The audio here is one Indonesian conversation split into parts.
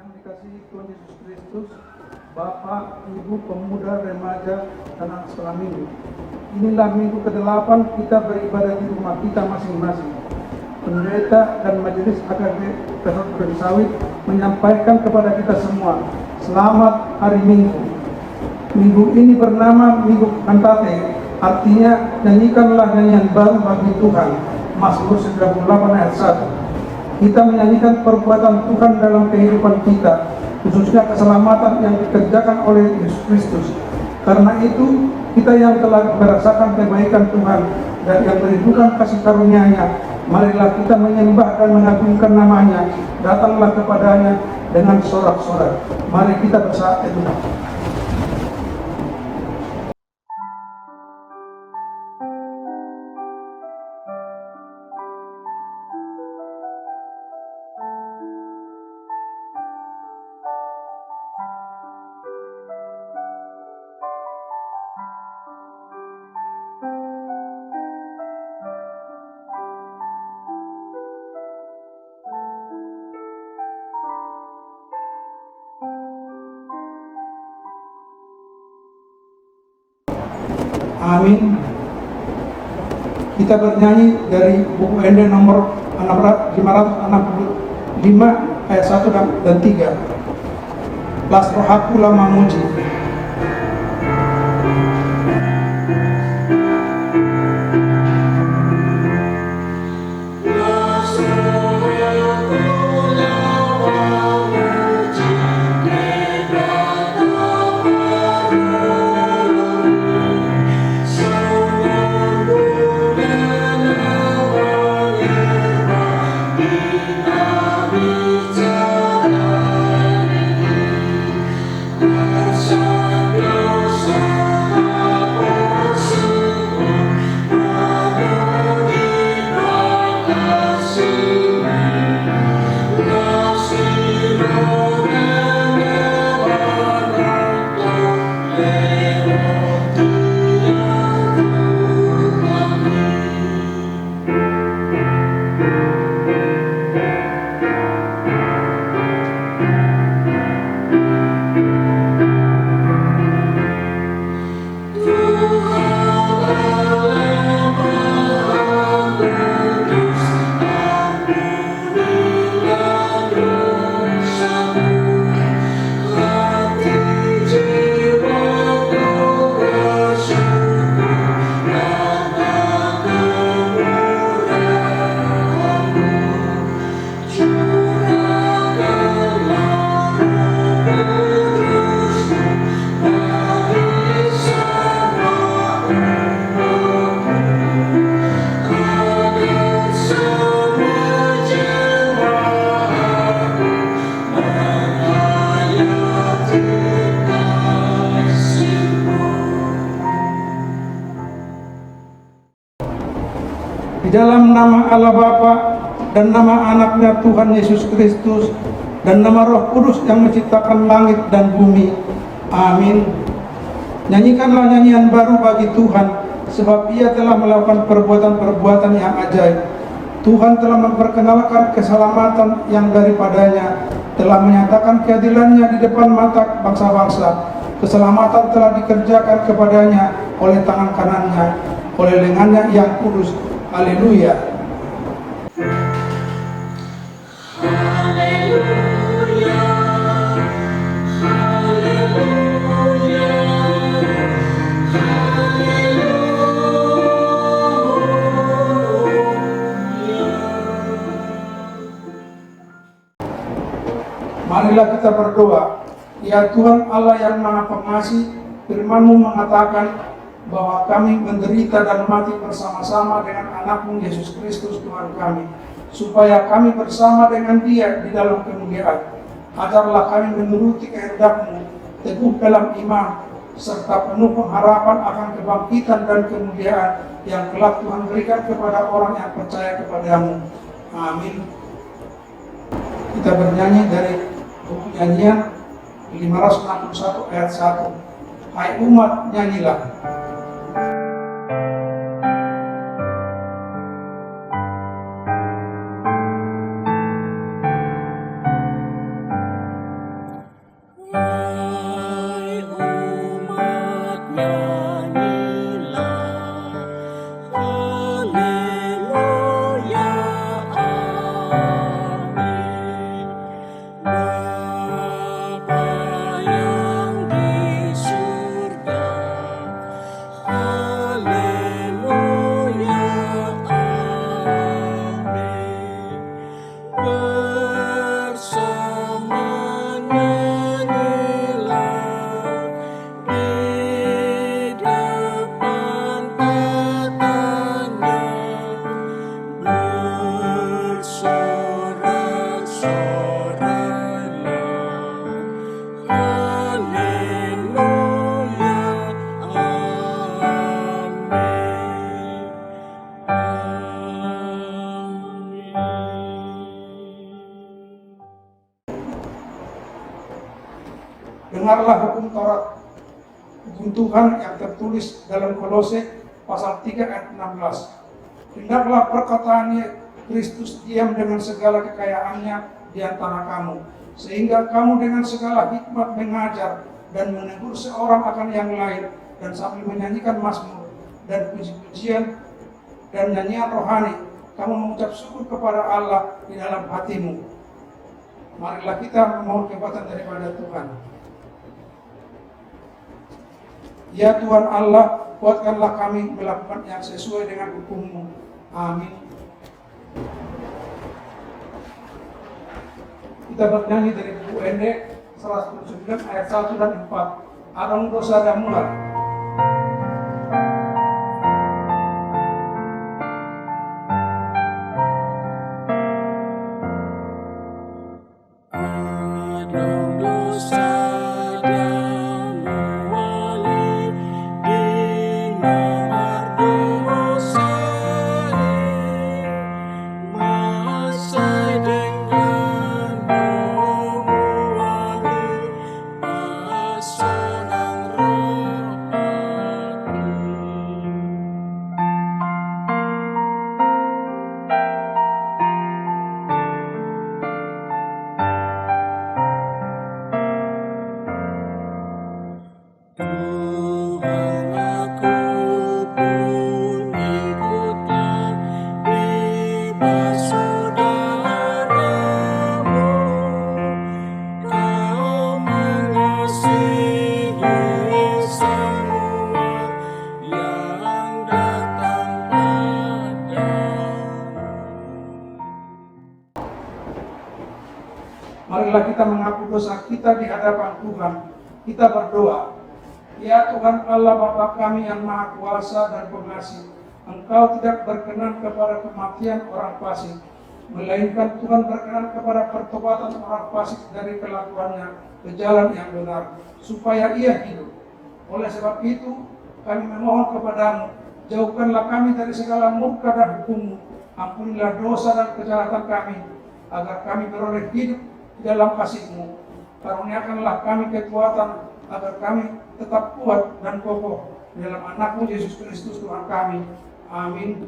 yang dikasihi Tuhan Yesus Kristus, Bapak, Ibu, pemuda, remaja, dan anak sekolah minggu. Inilah minggu ke-8 kita beribadah di rumah kita masing-masing. Pendeta dan majelis AKG Pesantren Sawit menyampaikan kepada kita semua, selamat hari Minggu. Minggu ini bernama Minggu Kantate, artinya nyanyikanlah nyanyian baru bagi Tuhan. Mazmur 98 ayat 1. Kita menyanyikan perbuatan Tuhan dalam kehidupan kita, khususnya keselamatan yang dikerjakan oleh Yesus Kristus. Karena itu, kita yang telah merasakan kebaikan Tuhan dan yang merindukan kasih karunia-Nya, marilah kita menyembah dan mengagungkan nama-Nya. Datanglah kepadanya dengan sorak-sorai. Mari kita bersatu. Amin. Kita bernyanyi dari buku Ende nomor 565 ayat 1 dan 3. Las rohaku lama muji. Di dalam nama Allah Bapa dan nama anaknya Tuhan Yesus Kristus dan nama Roh Kudus yang menciptakan langit dan bumi. Amin. Nyanyikanlah nyanyian baru bagi Tuhan, sebab Ia telah melakukan perbuatan-perbuatan yang ajaib. Tuhan telah memperkenalkan keselamatan yang daripadanya, telah menyatakan keadilannya di depan mata bangsa-bangsa. Keselamatan telah dikerjakan kepadanya oleh tangan kanannya, oleh lengannya yang kudus. Haleluya. Haleluya. Haleluya. Marilah kita berdoa. Ya Tuhan Allah yang Maha Pengasih, firman-Mu mengatakan bahwa kami menderita dan mati bersama-sama dengan Anak-Mu Yesus Kristus Tuhan kami, supaya kami bersama dengan Dia di dalam kemuliaan. Ajarlah kami menuruti kehendak-Mu, teguh dalam iman, serta penuh pengharapan akan kebangkitan dan kemuliaan yang kelak Tuhan berikan kepada orang yang percaya kepada-Mu. Amin. Kita bernyanyi dari buku nyanyian 561 ayat 1. Hai umat, nyanyilah. Dengarlah hukum Taurat, hukum Tuhan yang tertulis dalam Kolose pasal 3 ayat 16. Hendaklah perkataannya Kristus diam dengan segala kekayaannya di antara kamu, sehingga kamu dengan segala hikmat mengajar dan menegur seorang akan yang lain, dan sambil menyanyikan mazmur dan puji-pujian dan nyanyian rohani, kamu mengucap syukur kepada Allah di dalam hatimu. Marilah kita memohon kekuatan daripada Tuhan. Ya Tuhan Allah, kuatkanlah kami melakukan yang sesuai dengan hukum-Mu. Amin. Kita bernyanyi dari buku Ende 109 ayat 1 dan 4. Arang dosa dan mulai. Marilah kita mengaku dosa kita di hadapan Tuhan. Kita berdoa. Ya Tuhan Allah Bapa kami yang Maha Kuasa dan Pengasih, Engkau tidak berkenan kepada kematian orang fasik, melainkan Tuhan berkenan kepada pertobatan orang fasik dari kelakuannya ke jalan yang benar, supaya ia hidup. Oleh sebab itu, kami memohon kepadamu, jauhkanlah kami dari segala murka dan hukum-Mu, ampunilah dosa dan kejahatan kami, agar kami beroleh hidup di dalam kasih-Mu. Karuniakanlah kami kekuatan agar kami tetap kuat dan kokoh di dalam Anak-Mu Yesus Kristus Tuhan kami. Amin.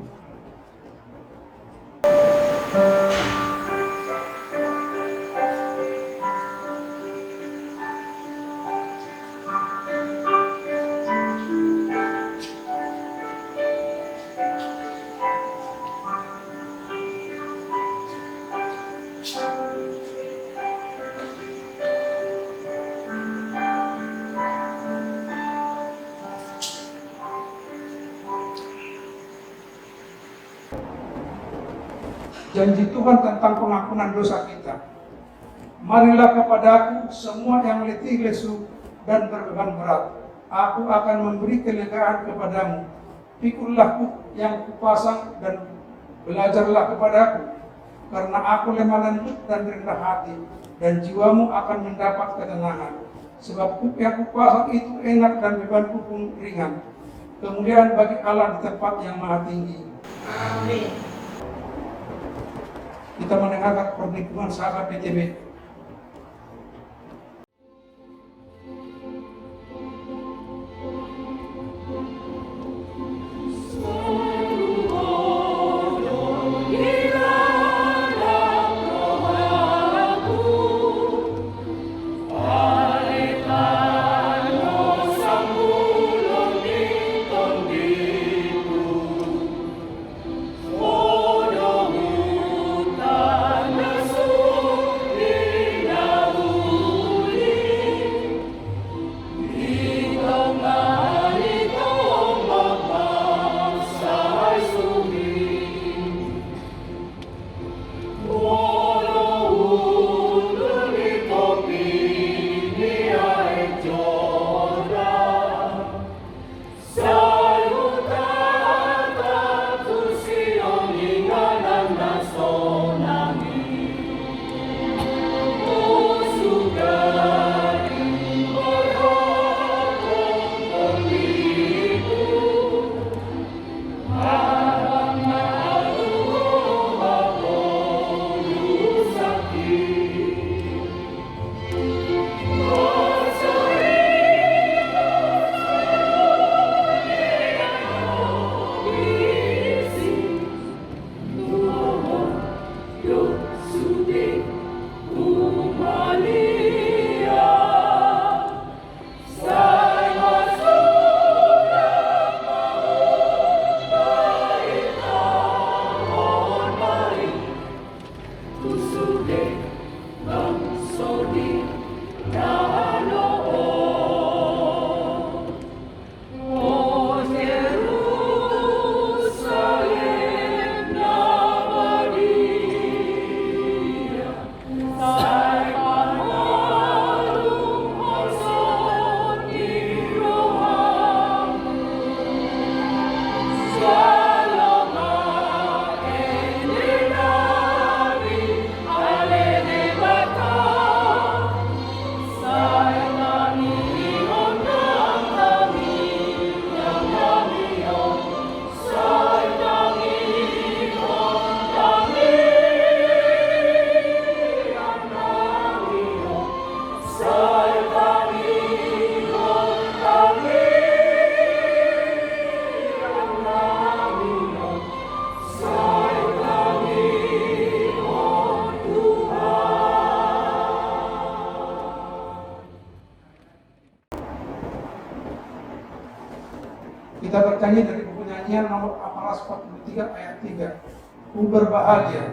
Janji Tuhan tentang pengampunan dosa kita. Marilah kepadaku semua yang letih lesu dan berbeban berat, aku akan memberi kelegaan kepadamu. Pikullah yang kupasang dan belajarlah kepadaku, karena aku lemah lembut dan rendah hati, dan jiwamu akan mendapat ketenangan. Sebab yang kupasang itu enak dan bebanku pun ringan. Kemuliaan bagi Allah di tempat yang maha tinggi. Amin. Kita mendengarkan perlindungan sahabat PTB. Kita bernyanyi dari buku nyanyian nomor 443 ayat 3. Ku berbahagia.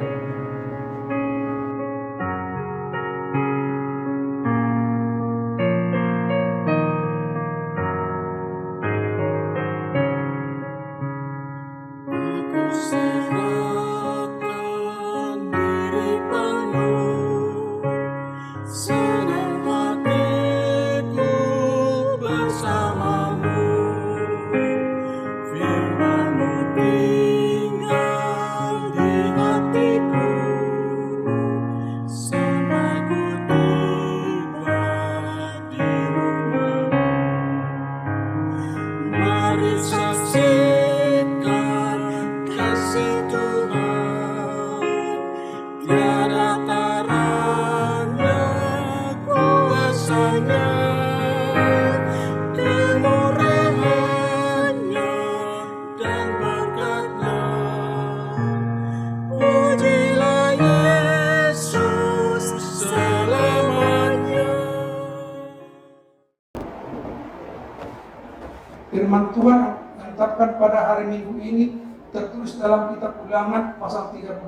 Firman Tuhan yang ditetapkan pada hari Minggu ini tertulis dalam kitab Ulangan pasal 31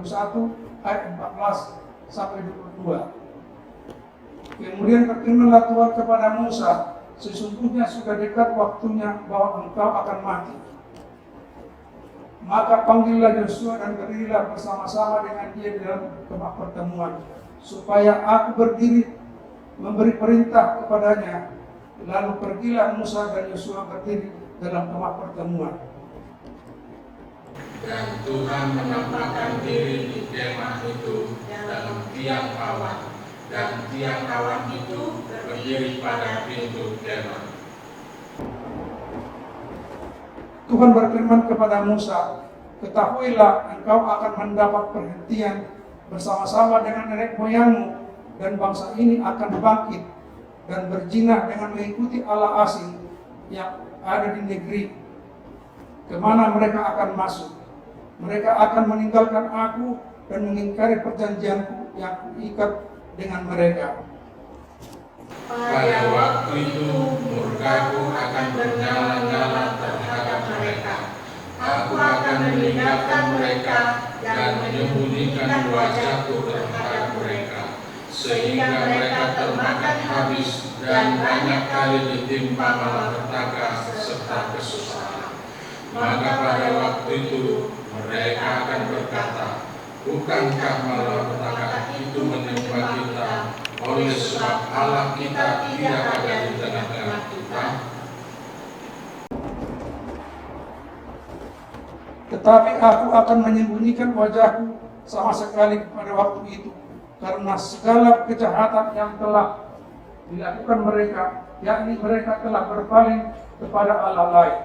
ayat 14 sampai 22. Kemudian berfirmanlah Tuhan kepada Musa, sesungguhnya sudah dekat waktunya bahwa engkau akan mati. Maka panggillah Yosua dan berdirilah bersama-sama dengan dia di dalam kemah pertemuan, supaya aku berdiri memberi perintah kepadanya. Lalu pergilah Musa dan Yosua berdiri dalam kemah pertemuan. Dan Tuhan menampakkan diri di kemah itu dalam tiang awan, dan tiang awan itu berdiri pada pintu kemah. Tuhan berfirman kepada Musa, ketahuilah engkau akan mendapat perhentian bersama-sama dengan nenek moyangmu, dan bangsa ini akan bangkit dan berzina dengan mengikuti Allah asing yang ada di negeri kemana mereka akan masuk. Mereka akan meninggalkan aku dan mengingkari perjanjianku yang kuikat dengan mereka. Pada waktu itu murkaku akan bernyala-nyala terhadap mereka. Aku akan meninggalkan mereka dan menyembunyikan wajahku terhadap mereka, sehingga mereka termakan habis dan banyak kali ditimpa malapetaka serta kesusahan. Maka pada waktu itu mereka akan berkata, bukankah malapetaka itu menimpa kita, oleh sebab Allah kita tidak ada di tengah-tengah kita? Tetapi aku akan menyembunyikan wajahku sama sekali pada waktu itu, karena segala kejahatan yang telah dilakukan mereka, yakni mereka telah berpaling kepada Allah lain.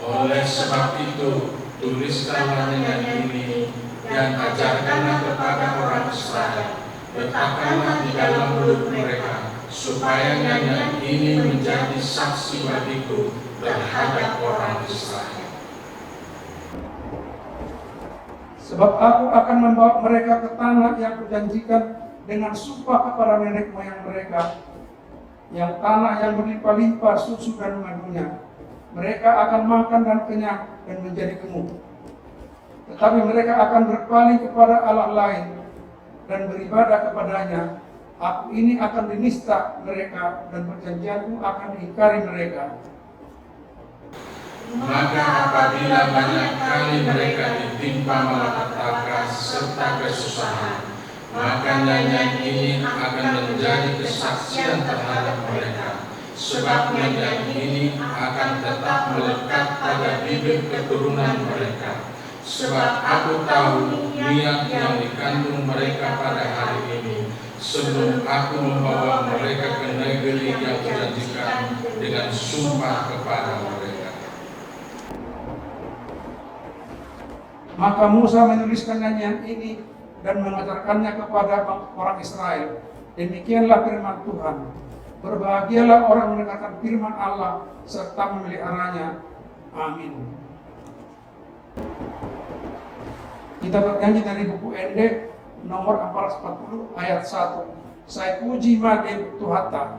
Oleh sebab itu, tuliskanlah dengan ini dan ajarkanlah kepada orang Israel. Letakkanlah di dalam mulut mereka, supaya nyanyian ini menjadi saksi bagiku terhadap orang Israel. Sebab aku akan membawa mereka ke tanah yang kujanjikan dengan sumpah kepada nenek moyang mereka, yang tanah yang berlimpah-limpah susu dan madunya. Mereka akan makan dan kenyang dan menjadi gemuk. Tetapi mereka akan berpaling kepada Allah lain dan beribadah kepadanya. Aku ini akan dinista mereka dan perjanjianku akan diingkari mereka. Maka apabila banyak kali mereka ditimpa malapetaka serta kesusahan, maka nyanyian ini akan menjadi kesaksian terhadap mereka, sebab nyanyian ini akan tetap melekat pada bibir keturunan mereka. Sebab aku tahu niat yang dikandung mereka pada hari ini, sebelum aku membawa mereka ke negeri yang kujanjikan dengan sumpah kepada mereka. Maka Musa menuliskan nyanyian ini dan mengajarkannya kepada orang Israel. Demikianlah firman Tuhan. Berbahagialah orang mendengarkan firman Allah serta memeliharanya. Amin. Kita bernyanyi dari buku ND nomor 440 ayat 1. Saya puji Madev Tuhata.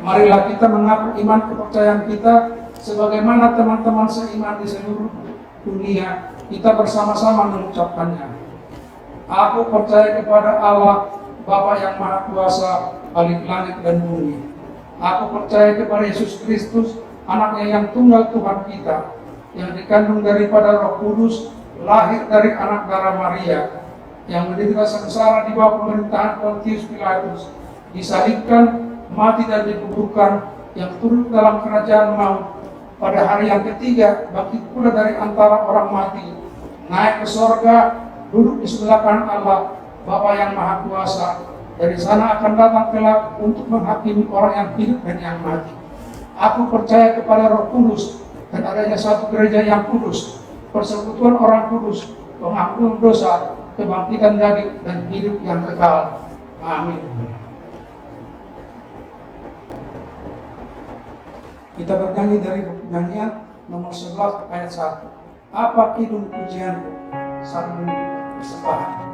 Marilah kita mengaku iman kepercayaan kita sebagaimana teman-teman seiman di seluruh dunia. Kita bersama-sama mengucapkannya. Aku percaya kepada Allah, Bapa yang Maha Kuasa, Khalik langit dan bumi. Aku percaya kepada Yesus Kristus, Anaknya yang tunggal Tuhan kita, yang dikandung daripada Roh Kudus, lahir dari anak darah Maria, yang menderita sengsara di bawah pemerintahan Pontius Pilatus, disalibkan, mati dan dikuburkan, yang turun dalam kerajaan maut, pada hari yang ketiga bangkit pula dari antara orang mati, naik ke sorga, duduk di sebelah kanan Allah, Bapa yang Maha Kuasa. Dari sana akan datang kelak untuk menghakimi orang yang hidup dan yang mati. Aku percaya kepada Roh Kudus dan adanya satu gereja yang kudus, persekutuan orang kudus, pengampunan dosa, kebangkitan dari dan hidup yang kekal. Amin. Kita bernyanyi dari nyanyian nomor 11 ayat 1. Apa kidung pujian saling bersepakat.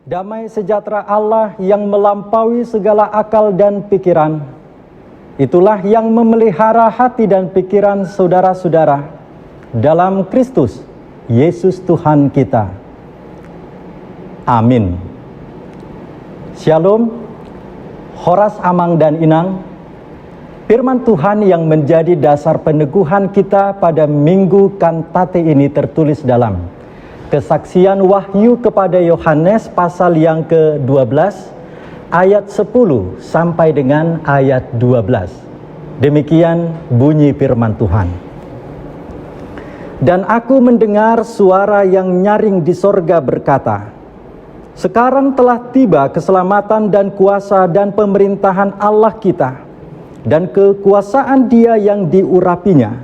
Damai sejahtera Allah yang melampaui segala akal dan pikiran, itulah yang memelihara hati dan pikiran saudara-saudara dalam Kristus Yesus Tuhan kita. Amin. Shalom, Horas Amang dan Inang. Firman Tuhan yang menjadi dasar peneguhan kita pada Minggu Kantate ini tertulis dalam Kesaksian Wahyu kepada Yohanes pasal yang ke-12 ayat 10 sampai dengan ayat 12. Demikian bunyi firman Tuhan. Dan aku mendengar suara yang nyaring di sorga berkata, sekarang telah tiba keselamatan dan kuasa dan pemerintahan Allah kita, dan kekuasaan Dia yang diurapinya,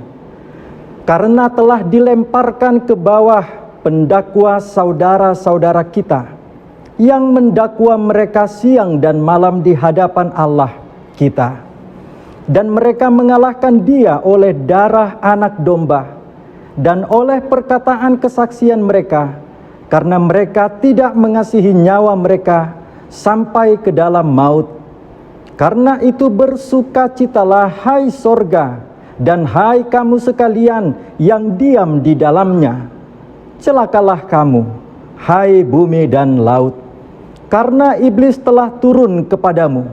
karena telah dilemparkan ke bawah pendakwa saudara-saudara kita yang mendakwa mereka siang dan malam di hadapan Allah kita. Dan mereka mengalahkan Dia oleh darah anak domba dan oleh perkataan kesaksian mereka, karena mereka tidak mengasihi nyawa mereka sampai ke dalam maut. Karena itu bersukacitalah hai sorga dan hai kamu sekalian yang diam di dalamnya. Celakalah kamu, hai bumi dan laut, karena iblis telah turun kepadamu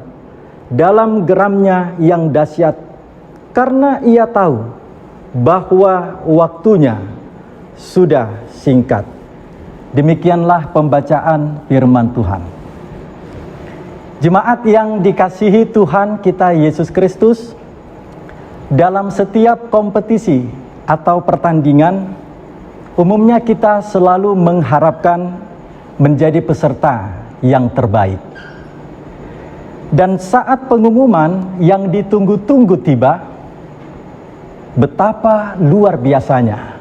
dalam geramnya yang dahsyat, karena ia tahu bahwa waktunya sudah singkat. Demikianlah pembacaan firman Tuhan. Jemaat yang dikasihi Tuhan kita Yesus Kristus, dalam setiap kompetisi atau pertandingan, umumnya kita selalu mengharapkan menjadi peserta yang terbaik. Dan saat pengumuman yang ditunggu-tunggu tiba, betapa luar biasanya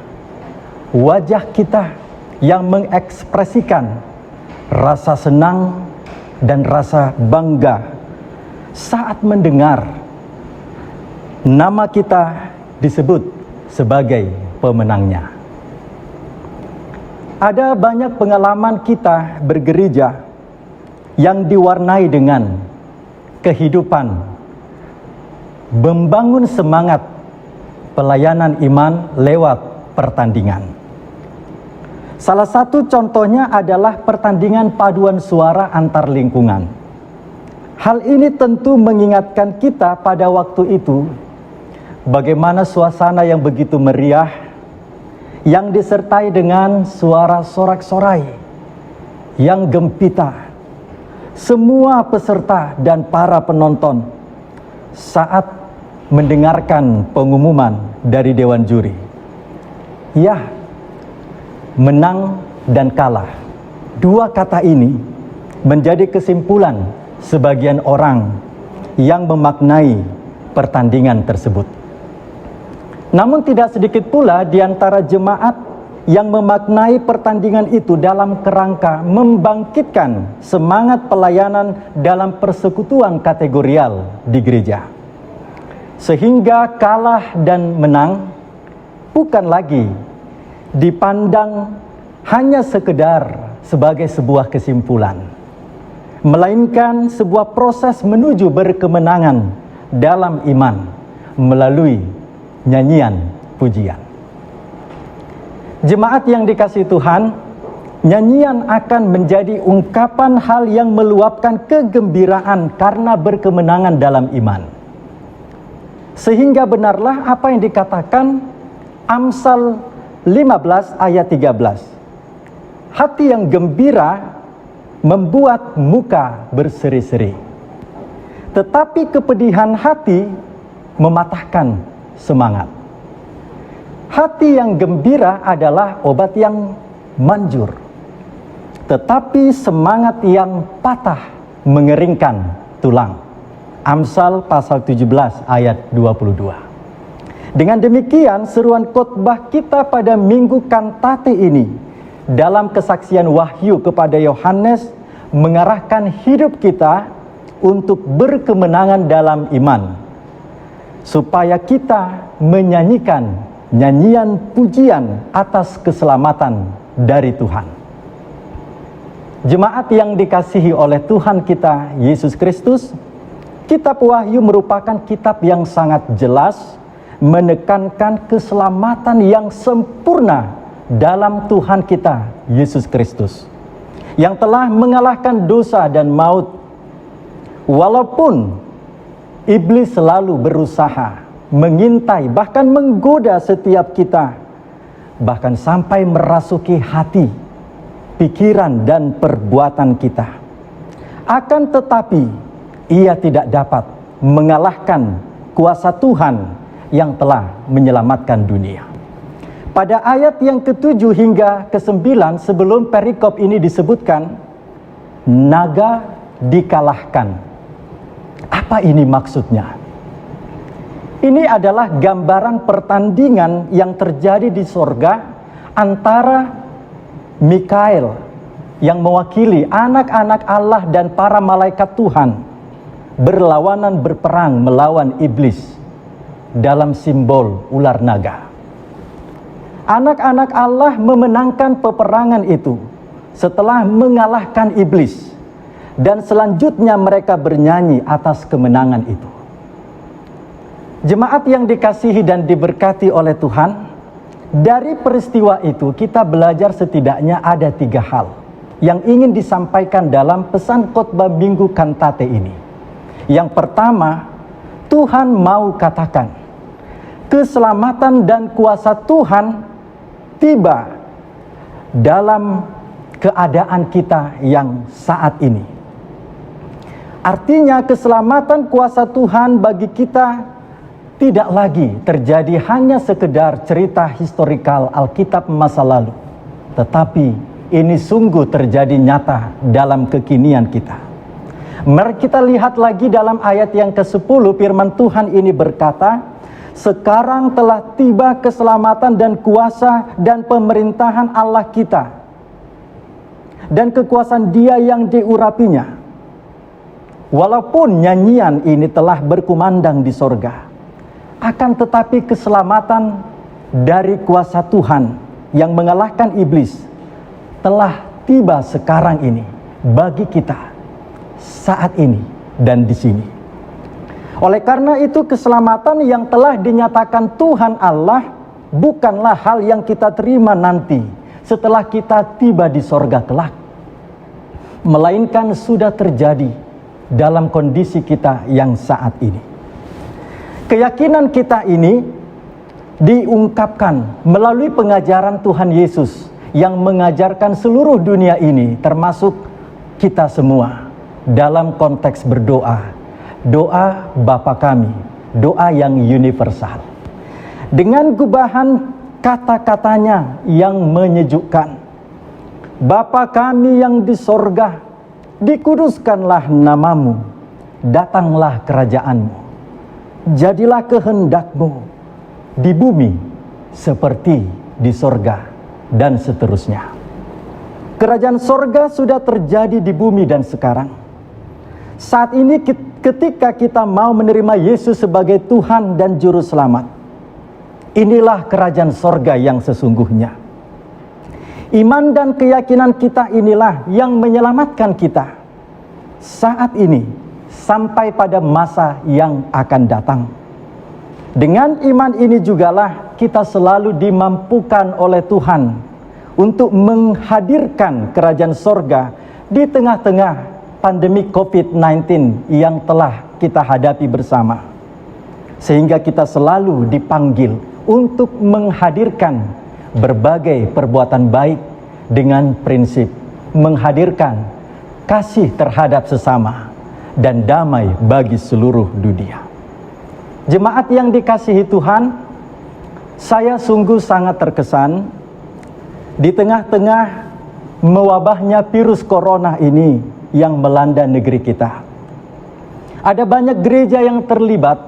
wajah kita yang mengekspresikan rasa senang dan rasa bangga saat mendengar nama kita disebut sebagai pemenangnya. Ada banyak pengalaman kita bergereja yang diwarnai dengan kehidupan, membangun semangat pelayanan iman lewat pertandingan. Salah satu contohnya adalah pertandingan paduan suara antar lingkungan. Hal ini tentu mengingatkan kita pada waktu itu bagaimana suasana yang begitu meriah yang disertai dengan suara sorak-sorai yang gempita. Semua peserta dan para penonton saat mendengarkan pengumuman dari Dewan Juri. Ya, menang dan kalah. Dua kata ini menjadi kesimpulan sebagian orang yang memaknai pertandingan tersebut. Namun tidak sedikit pula di antara jemaat yang memaknai pertandingan itu dalam kerangka membangkitkan semangat pelayanan dalam persekutuan kategorial di gereja. Sehingga kalah dan menang bukan lagi dipandang hanya sekedar sebagai sebuah kesimpulan, melainkan sebuah proses menuju berkemenangan dalam iman melalui nyanyian pujian. Jemaat yang dikasihi Tuhan, nyanyian akan menjadi ungkapan hal yang meluapkan kegembiraan karena berkemenangan dalam iman. Sehingga benarlah apa yang dikatakan Amsal 15 ayat 13. Hati yang gembira membuat muka berseri-seri, tetapi kepedihan hati mematahkan semangat. Hati yang gembira adalah obat yang manjur, tetapi semangat yang patah mengeringkan tulang. Amsal pasal 17 ayat 22. Dengan demikian, seruan khotbah kita pada Minggu Kantate ini dalam kesaksian Wahyu kepada Yohanes mengarahkan hidup kita untuk berkemenangan dalam iman, supaya kita menyanyikan nyanyian pujian atas keselamatan dari Tuhan. Jemaat yang dikasihi oleh Tuhan kita Yesus Kristus, kitab Wahyu merupakan kitab yang sangat jelas menekankan keselamatan yang sempurna dalam Tuhan kita Yesus Kristus, yang telah mengalahkan dosa dan maut. Walaupun iblis selalu berusaha mengintai, bahkan menggoda setiap kita, bahkan sampai merasuki hati, pikiran, dan perbuatan kita. Akan tetapi, ia tidak dapat mengalahkan kuasa Tuhan yang telah menyelamatkan dunia. Pada ayat yang ke-7 hingga ke-9 sebelum perikop ini disebutkan, naga dikalahkan. Apa ini maksudnya? Ini adalah gambaran pertandingan yang terjadi di sorga antara Mikael yang mewakili anak-anak Allah dan para malaikat Tuhan berlawanan berperang melawan iblis dalam simbol ular naga. Anak-anak Allah memenangkan peperangan itu setelah mengalahkan iblis, dan selanjutnya mereka bernyanyi atas kemenangan itu. Jemaat yang dikasihi dan diberkati oleh Tuhan, dari peristiwa itu kita belajar setidaknya ada 3 hal yang ingin disampaikan dalam pesan khotbah Minggu Kantate ini. Yang pertama, Tuhan mau katakan, keselamatan dan kuasa Tuhan tiba dalam keadaan kita yang saat ini. Artinya keselamatan kuasa Tuhan bagi kita tidak lagi terjadi hanya sekedar cerita historikal Alkitab masa lalu, tetapi ini sungguh terjadi nyata dalam kekinian kita. Mari kita lihat lagi dalam ayat yang ke-10, firman Tuhan ini berkata, sekarang telah tiba keselamatan dan kuasa dan pemerintahan Allah kita, dan kekuasaan Dia yang diurapinya. Walaupun nyanyian ini telah berkumandang di sorga, akan tetapi keselamatan dari kuasa Tuhan yang mengalahkan iblis telah tiba sekarang ini bagi kita saat ini dan di sini. Oleh karena itu, keselamatan yang telah dinyatakan Tuhan Allah bukanlah hal yang kita terima nanti setelah kita tiba di sorga kelak, melainkan sudah terjadi dalam kondisi kita yang saat ini. Keyakinan kita ini diungkapkan melalui pengajaran Tuhan Yesus yang mengajarkan seluruh dunia ini, termasuk kita semua, dalam konteks berdoa. Doa Bapa kami, doa yang universal. Dengan gubahan kata-katanya yang menyejukkan. Bapa kami yang di sorga, dikuduskanlah namamu, datanglah kerajaanmu, jadilah kehendakmu di bumi seperti di sorga, dan seterusnya. Kerajaan sorga sudah terjadi di bumi dan sekarang. Saat ini ketika kita mau menerima Yesus sebagai Tuhan dan Juru Selamat, inilah kerajaan sorga yang sesungguhnya. Iman dan keyakinan kita inilah yang menyelamatkan kita saat ini sampai pada masa yang akan datang. Dengan iman ini jugalah kita selalu dimampukan oleh Tuhan untuk menghadirkan kerajaan sorga di tengah-tengah pandemi COVID-19 yang telah kita hadapi bersama. Sehingga kita selalu dipanggil untuk menghadirkan berbagai perbuatan baik dengan prinsip menghadirkan kasih terhadap sesama dan damai bagi seluruh dunia. Jemaat yang dikasihi Tuhan, saya sungguh sangat terkesan di tengah-tengah mewabahnya virus corona ini yang melanda negeri kita. Ada banyak gereja yang terlibat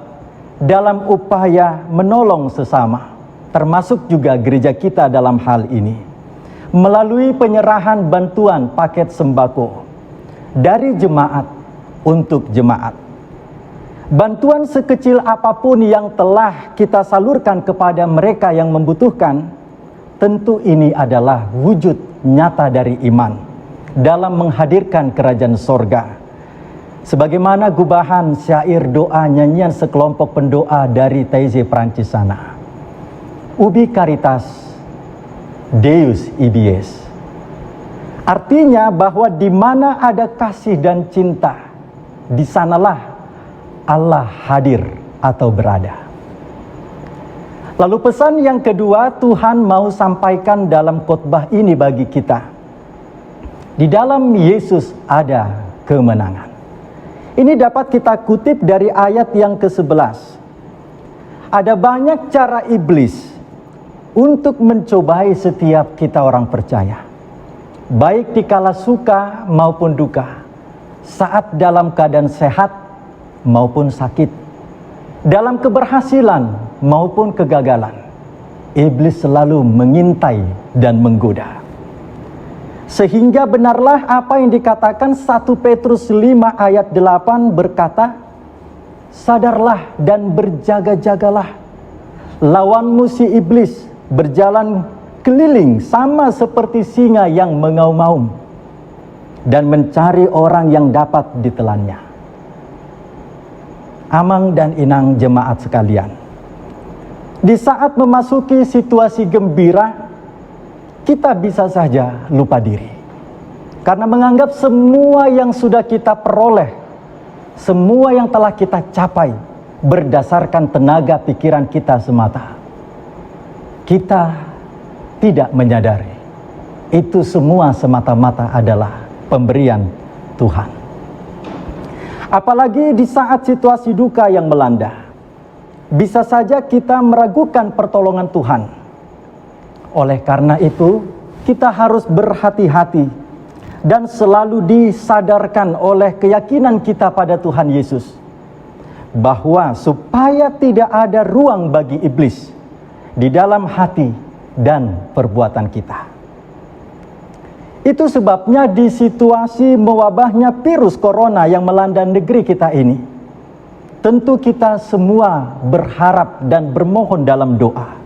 dalam upaya menolong sesama, termasuk juga gereja kita dalam hal ini, melalui penyerahan bantuan paket sembako dari jemaat untuk jemaat. Bantuan sekecil apapun yang telah kita salurkan kepada mereka yang membutuhkan, tentu ini adalah wujud nyata dari iman dalam menghadirkan kerajaan sorga. Sebagaimana gubahan syair doa nyanyian sekelompok pendoa dari Taizé Prancis sana. Ubi caritas, Deus ibies. Artinya bahwa di mana ada kasih dan cinta, di sanalah Allah hadir atau berada. Lalu pesan yang kedua Tuhan mau sampaikan dalam khotbah ini bagi kita. Di dalam Yesus ada kemenangan. Ini dapat kita kutip dari ayat yang ke-11. Ada banyak cara iblis untuk mencobai setiap kita orang percaya, baik dikala suka maupun duka, saat dalam keadaan sehat maupun sakit, dalam keberhasilan maupun kegagalan. Iblis selalu mengintai dan menggoda. Sehingga benarlah apa yang dikatakan 1 Petrus 5 ayat 8 berkata, sadarlah dan berjaga-jagalah. Lawanmu si iblis berjalan keliling sama seperti singa yang mengaum-ngaum dan mencari orang yang dapat ditelannya. Amang dan inang jemaat sekalian, di saat memasuki situasi gembira, kita bisa saja lupa diri karena menganggap semua yang sudah kita peroleh, semua yang telah kita capai berdasarkan tenaga pikiran kita semata. Kita tidak menyadari itu semua semata-mata adalah pemberian Tuhan. Apalagi di saat situasi duka yang melanda, bisa saja kita meragukan pertolongan Tuhan. Oleh karena itu, kita harus berhati-hati dan selalu disadarkan oleh keyakinan kita pada Tuhan Yesus, bahwa supaya tidak ada ruang bagi iblis di dalam hati dan perbuatan kita. Itu sebabnya di situasi mewabahnya virus corona yang melanda negeri kita ini, tentu kita semua berharap dan bermohon dalam doa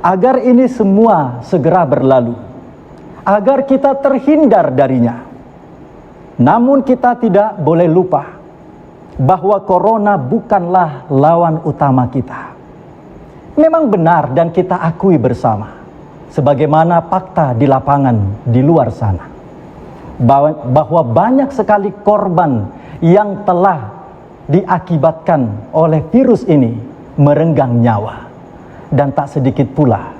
agar ini semua segera berlalu, agar kita terhindar darinya. Namun kita tidak boleh lupa bahwa corona bukanlah lawan utama kita. Memang benar dan kita akui bersama, sebagaimana fakta di lapangan di luar sana, bahwa banyak sekali korban yang telah diakibatkan oleh virus ini merenggang nyawa, dan tak sedikit pula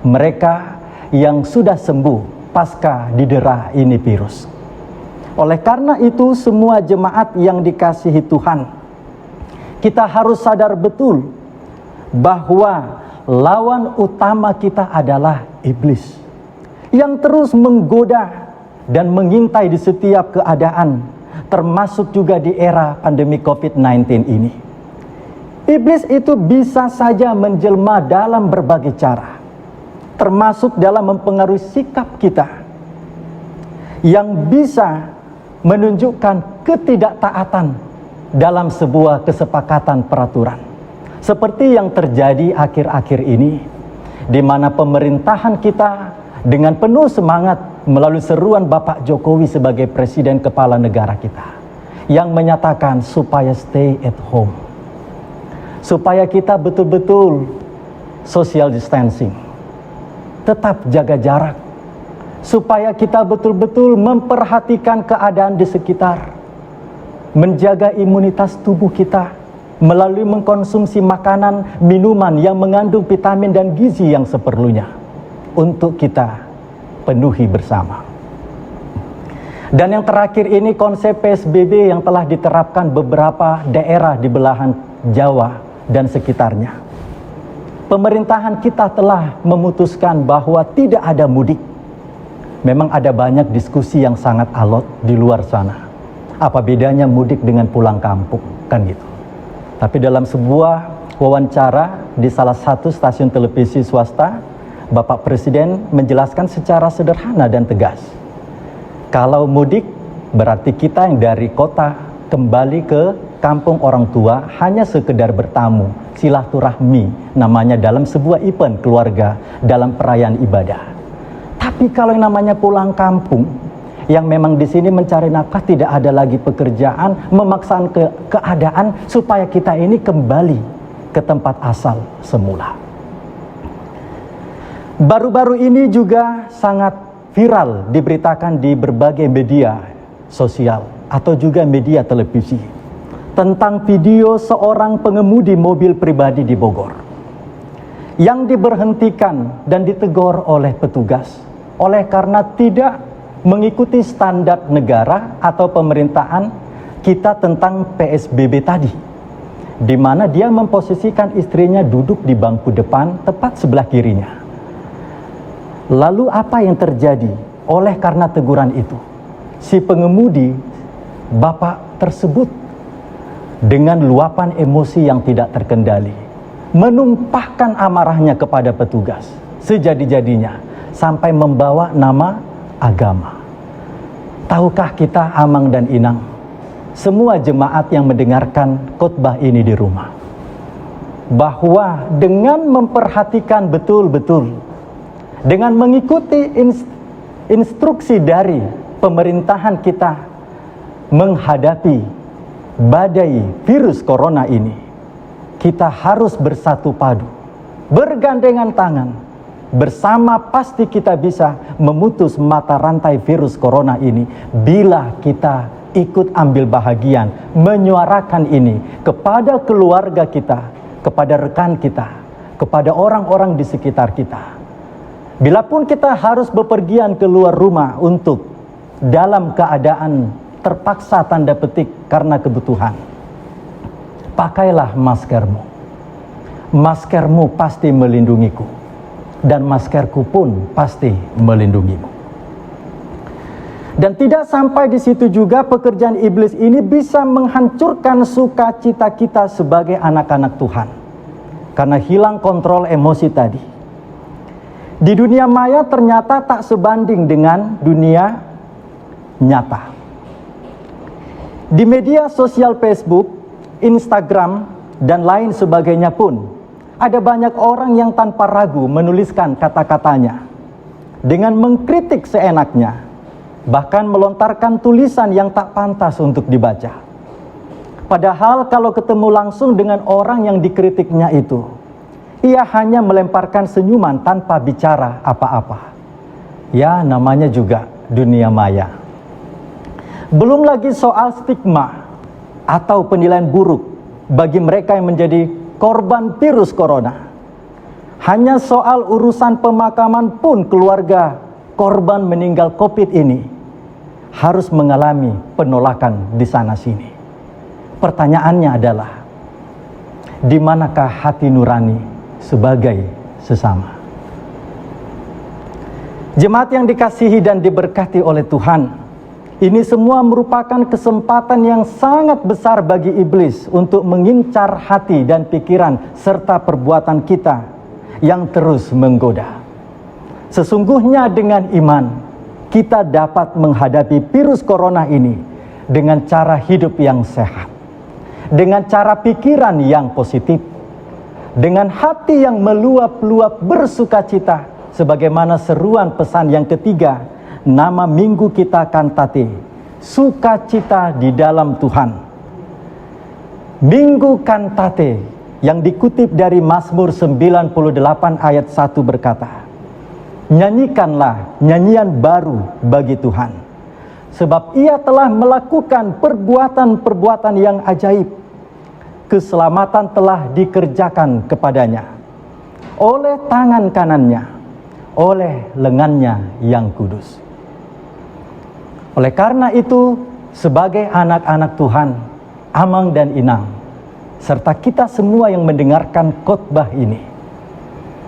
mereka yang sudah sembuh pasca didera ini virus. Oleh karena itu, semua jemaat yang dikasihi Tuhan, kita harus sadar betul bahwa lawan utama kita adalah iblis yang terus menggoda dan mengintai di setiap keadaan, termasuk juga di era pandemi COVID-19 ini. Iblis itu bisa saja menjelma dalam berbagai cara, termasuk dalam mempengaruhi sikap kita, yang bisa menunjukkan ketidaktaatan dalam sebuah kesepakatan peraturan. Seperti yang terjadi akhir-akhir ini, di mana pemerintahan kita dengan penuh semangat melalui seruan Bapak Jokowi sebagai Presiden Kepala Negara kita, yang menyatakan supaya stay at home, supaya kita betul-betul social distancing, tetap jaga jarak, supaya kita betul-betul memperhatikan keadaan di sekitar, menjaga imunitas tubuh kita melalui mengkonsumsi makanan, minuman yang mengandung vitamin dan gizi yang seperlunya untuk kita penuhi bersama. Dan yang terakhir ini, konsep PSBB yang telah diterapkan beberapa daerah di belahan Jawa dan sekitarnya. Pemerintahan kita telah memutuskan bahwa tidak ada mudik. Memang ada banyak diskusi yang sangat alot di luar sana. Apa bedanya mudik dengan pulang kampung, kan gitu. Tapi dalam sebuah wawancara di salah satu stasiun televisi swasta, Bapak Presiden menjelaskan secara sederhana dan tegas. Kalau mudik berarti kita yang dari kota kembali ke kampung orang tua hanya sekedar bertamu, silaturahmi namanya dalam sebuah event keluarga dalam perayaan ibadah. Tapi kalau yang namanya pulang kampung, yang memang di sini mencari nafkah, tidak ada lagi pekerjaan, memaksakan keadaan supaya kita ini kembali ke tempat asal semula. Baru-baru ini juga sangat viral diberitakan di berbagai media sosial atau juga media televisi tentang video seorang pengemudi mobil pribadi di Bogor yang diberhentikan dan ditegur oleh petugas oleh karena tidak mengikuti standar negara atau pemerintahan kita tentang PSBB tadi, di mana dia memposisikan istrinya duduk di bangku depan tepat sebelah kirinya. Lalu apa yang terjadi oleh karena teguran itu? Si pengemudi, bapak tersebut, dengan luapan emosi yang tidak terkendali, menumpahkan amarahnya kepada petugas sejadi-jadinya sampai membawa nama agama. Tahukah kita, Amang dan Inang, semua jemaat yang mendengarkan khotbah ini di rumah, bahwa dengan memperhatikan betul-betul, dengan mengikuti instruksi dari pemerintahan kita menghadapi badai virus corona ini, kita harus bersatu padu, bergandengan tangan. Bersama pasti kita bisa memutus mata rantai virus corona ini bila kita ikut ambil bahagian menyuarakan ini kepada keluarga kita, kepada rekan kita, kepada orang-orang di sekitar kita. Bilapun kita harus bepergian keluar rumah untuk dalam keadaan terpaksa tanda petik karena kebutuhan, pakailah maskermu. Maskermu pasti melindungiku, dan maskerku pun pasti melindungimu. Dan tidak sampai di situ juga, pekerjaan iblis ini bisa menghancurkan sukacita kita sebagai anak-anak Tuhan, karena hilang kontrol emosi tadi. Di dunia maya ternyata tak sebanding dengan dunia nyata. Di media sosial Facebook, Instagram, dan lain sebagainya pun ada banyak orang yang tanpa ragu menuliskan kata-katanya dengan mengkritik seenaknya, bahkan melontarkan tulisan yang tak pantas untuk dibaca. Padahal kalau ketemu langsung dengan orang yang dikritiknya itu, ia hanya melemparkan senyuman tanpa bicara apa-apa. Ya, namanya juga dunia maya. Belum lagi soal stigma atau penilaian buruk bagi mereka yang menjadi korban virus corona. Hanya soal urusan pemakaman pun keluarga korban meninggal COVID ini harus mengalami penolakan di sana-sini. Pertanyaannya adalah, di manakah hati nurani sebagai sesama? Jemaat yang dikasihi dan diberkati oleh Tuhan, ini semua merupakan kesempatan yang sangat besar bagi iblis untuk mengincar hati dan pikiran serta perbuatan kita yang terus menggoda. Sesungguhnya dengan iman, kita dapat menghadapi virus corona ini dengan cara hidup yang sehat, dengan cara pikiran yang positif, dengan hati yang meluap-luap bersukacita, sebagaimana seruan pesan yang ketiga, nama minggu kita Kantate, sukacita di dalam Tuhan. Minggu Kantate yang dikutip dari Mazmur 98 ayat 1 berkata, nyanyikanlah nyanyian baru bagi Tuhan, sebab Ia telah melakukan perbuatan-perbuatan yang ajaib. Keselamatan telah dikerjakan kepadanya oleh tangan kanannya, oleh lengannya yang kudus. Oleh karena itu, sebagai anak-anak Tuhan, Amang dan Inang, serta kita semua yang mendengarkan khotbah ini,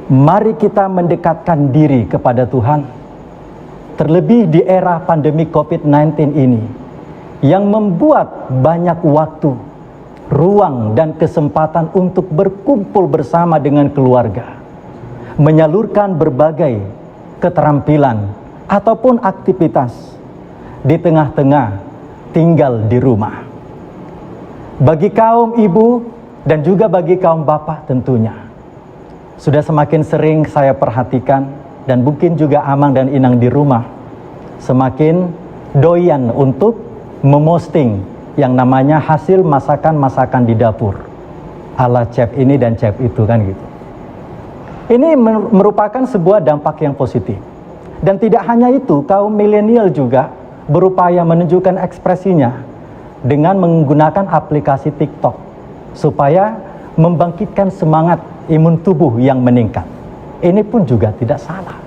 mari kita mendekatkan diri kepada Tuhan. Terlebih di era pandemi COVID-19 ini, yang membuat banyak waktu, ruang dan kesempatan untuk berkumpul bersama dengan keluarga, menyalurkan berbagai keterampilan ataupun aktivitas di tengah-tengah tinggal di rumah. Bagi kaum ibu dan juga bagi kaum bapak tentunya, sudah semakin sering saya perhatikan, dan mungkin juga Amang dan Inang di rumah semakin doyan untuk memosting yang namanya hasil masakan-masakan di dapur ala chef ini dan chef itu, kan gitu. Ini merupakan sebuah dampak yang positif. Dan tidak hanya itu, kaum milenial juga berupaya menunjukkan ekspresinya dengan menggunakan aplikasi TikTok supaya membangkitkan semangat imun tubuh yang meningkat. Ini pun juga tidak salah.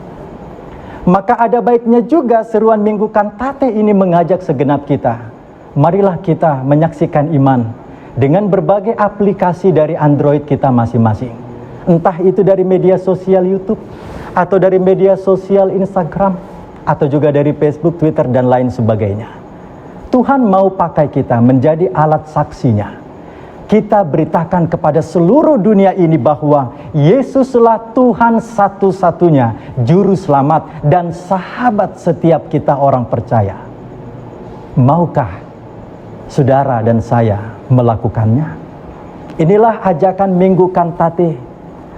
Maka ada baiknya juga seruan Minggu Kantate ini mengajak segenap kita, marilah kita menyaksikan iman dengan berbagai aplikasi dari Android kita masing-masing. Entah itu dari media sosial YouTube, atau dari media sosial Instagram, atau juga dari Facebook, Twitter, dan lain sebagainya. Tuhan mau pakai kita menjadi alat saksinya. Kita beritakan kepada seluruh dunia ini bahwa Yesuslah Tuhan satu-satunya, Juru Selamat dan sahabat setiap kita orang percaya. Maukah saudara dan saya melakukannya? Inilah ajakan Minggu Kantate,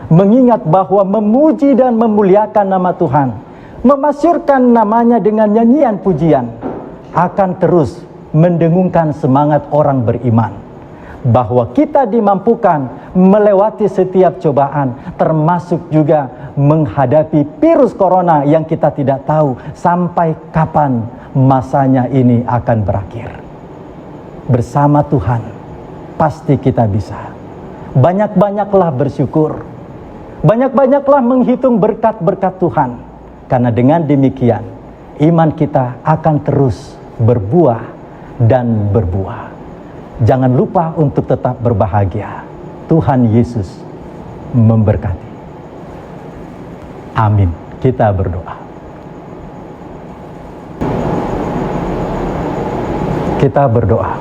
mengingat bahwa memuji dan memuliakan nama Tuhan, memasyurkan namanya dengan nyanyian pujian, akan terus mendengungkan semangat orang beriman, bahwa kita dimampukan melewati setiap cobaan, termasuk juga menghadapi virus corona yang kita tidak tahu sampai kapan masanya ini akan berakhir. Bersama Tuhan, pasti kita bisa. Banyak-banyaklah bersyukur, banyak-banyaklah menghitung berkat-berkat Tuhan, karena dengan demikian, iman kita akan terus berbuah dan berbuah. Jangan lupa untuk tetap berbahagia. Tuhan Yesus memberkati. Amin. Kita berdoa. Kita berdoa.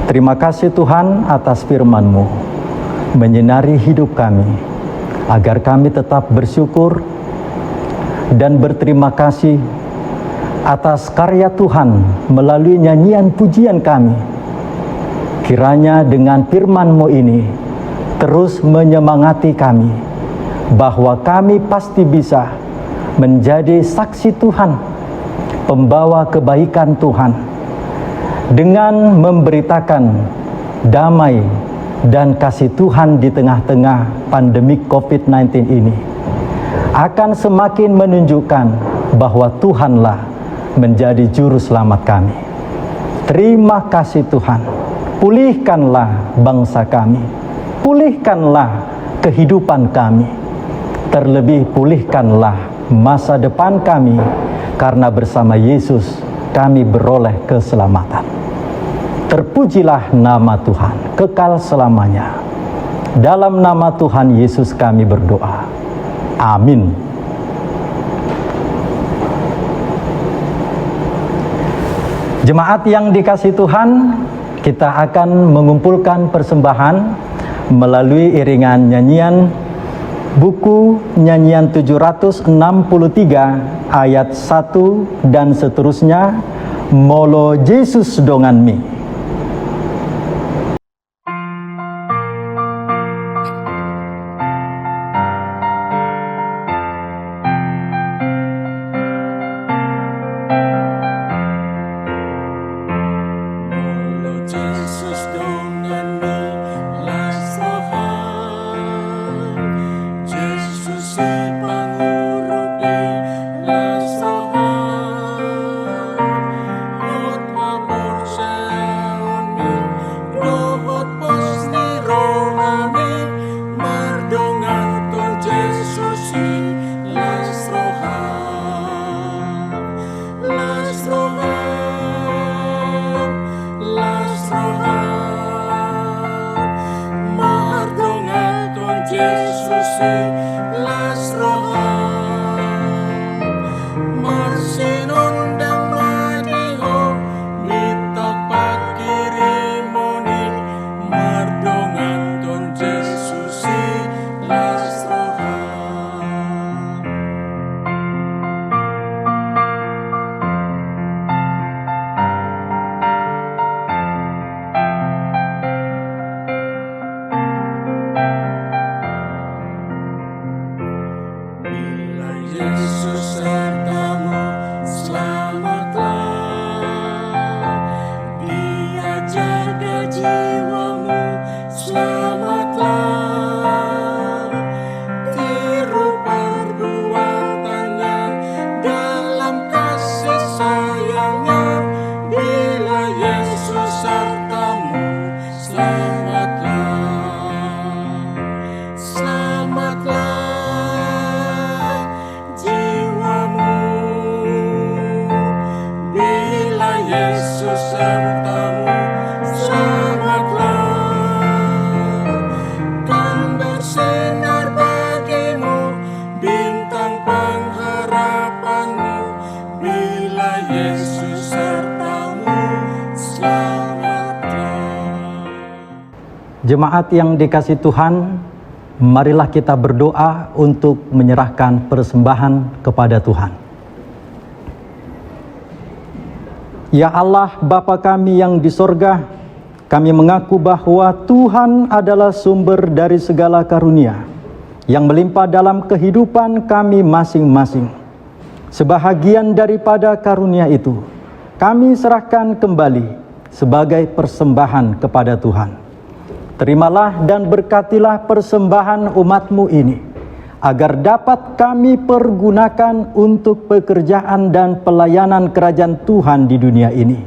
Terima kasih Tuhan atas firman-Mu, menyinari hidup kami, agar kami tetap bersyukur dan berterima kasih atas karya Tuhan melalui nyanyian pujian kami. Kiranya dengan firman-Mu ini terus menyemangati kami, bahwa kami pasti bisa menjadi saksi Tuhan, pembawa kebaikan Tuhan, dengan memberitakan damai dan kasih Tuhan di tengah-tengah pandemi COVID-19 ini, akan semakin menunjukkan bahwa Tuhanlah menjadi juru selamat kami. Terima kasih Tuhan. Pulihkanlah bangsa kami. Pulihkanlah kehidupan kami. Terlebih pulihkanlah masa depan kami, karena bersama Yesus kami beroleh keselamatan. Terpujilah nama Tuhan kekal selamanya. Dalam nama Tuhan Yesus kami berdoa. Amin. Jemaat yang dikasihi Tuhan, kita akan mengumpulkan persembahan melalui iringan nyanyian buku nyanyian 763 ayat 1 dan seterusnya, Molo Yesus dongan mi. Jemaat yang dikasihi Tuhan, marilah kita berdoa untuk menyerahkan persembahan kepada Tuhan. Ya Allah, Bapa kami yang di sorga, kami mengaku bahwa Tuhan adalah sumber dari segala karunia yang melimpah dalam kehidupan kami masing-masing. Sebahagian daripada karunia itu, kami serahkan kembali sebagai persembahan kepada Tuhan. Terimalah dan berkatilah persembahan umat-Mu ini, agar dapat kami pergunakan untuk pekerjaan dan pelayanan kerajaan Tuhan di dunia ini.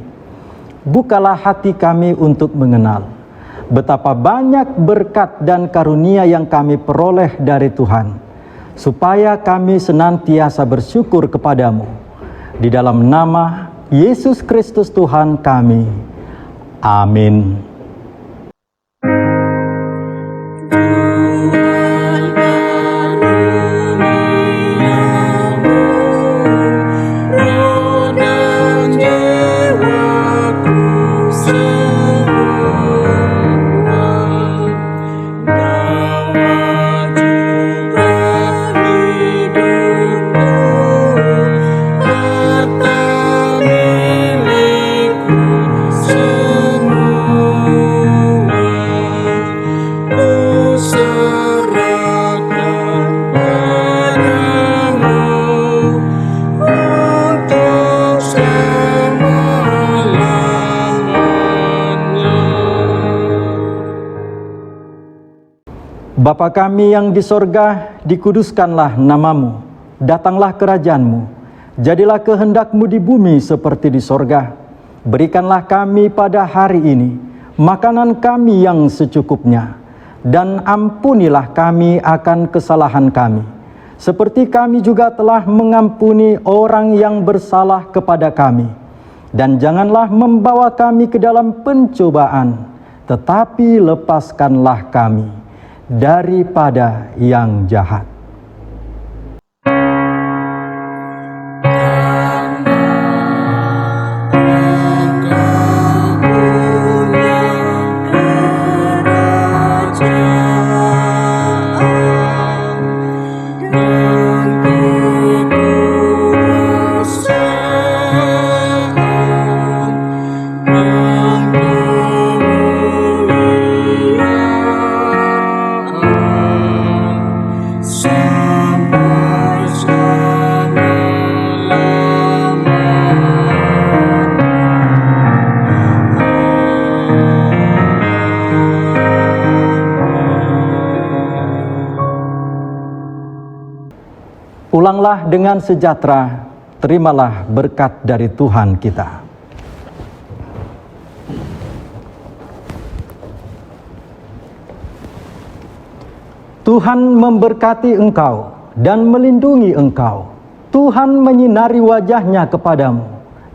Bukalah hati kami untuk mengenal betapa banyak berkat dan karunia yang kami peroleh dari Tuhan, supaya kami senantiasa bersyukur kepadamu. Di dalam nama Yesus Kristus Tuhan kami. Amin. Bapa kami yang di sorga, dikuduskanlah namamu, datanglah kerajaan-Mu, jadilah kehendak-Mu di bumi seperti di sorga. Berikanlah kami pada hari ini makanan kami yang secukupnya, dan ampunilah kami akan kesalahan kami, seperti kami juga telah mengampuni orang yang bersalah kepada kami. Dan janganlah membawa kami ke dalam pencobaan, tetapi lepaskanlah kami daripada yang jahat. Pulanglah dengan sejahtera, terimalah berkat dari Tuhan kita. Tuhan memberkati engkau dan melindungi engkau. Tuhan menyinari wajah-Nya kepadamu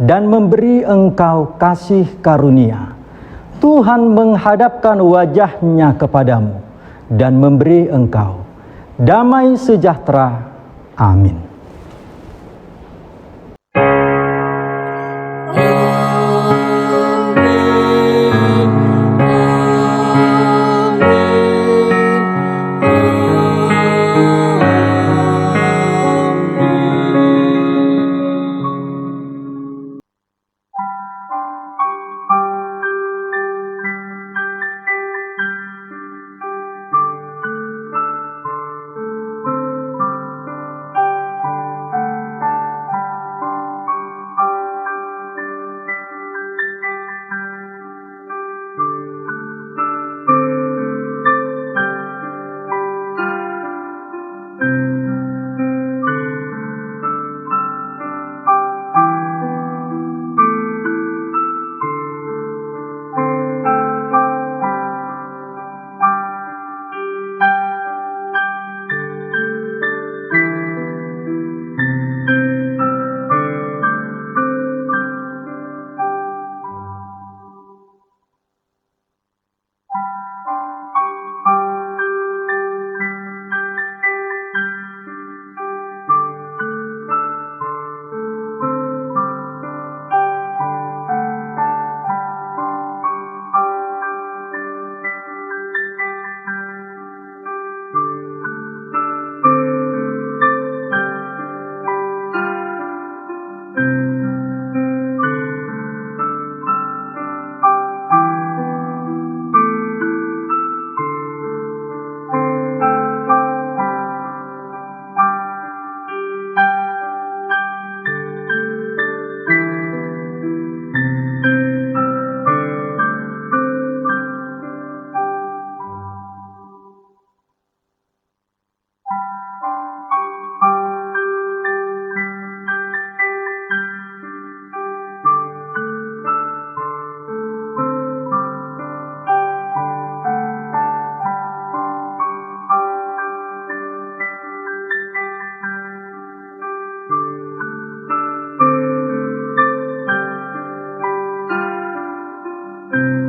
dan memberi engkau kasih karunia. Tuhan menghadapkan wajah-Nya kepadamu dan memberi engkau damai sejahtera. Amin. Thank you. Thank you.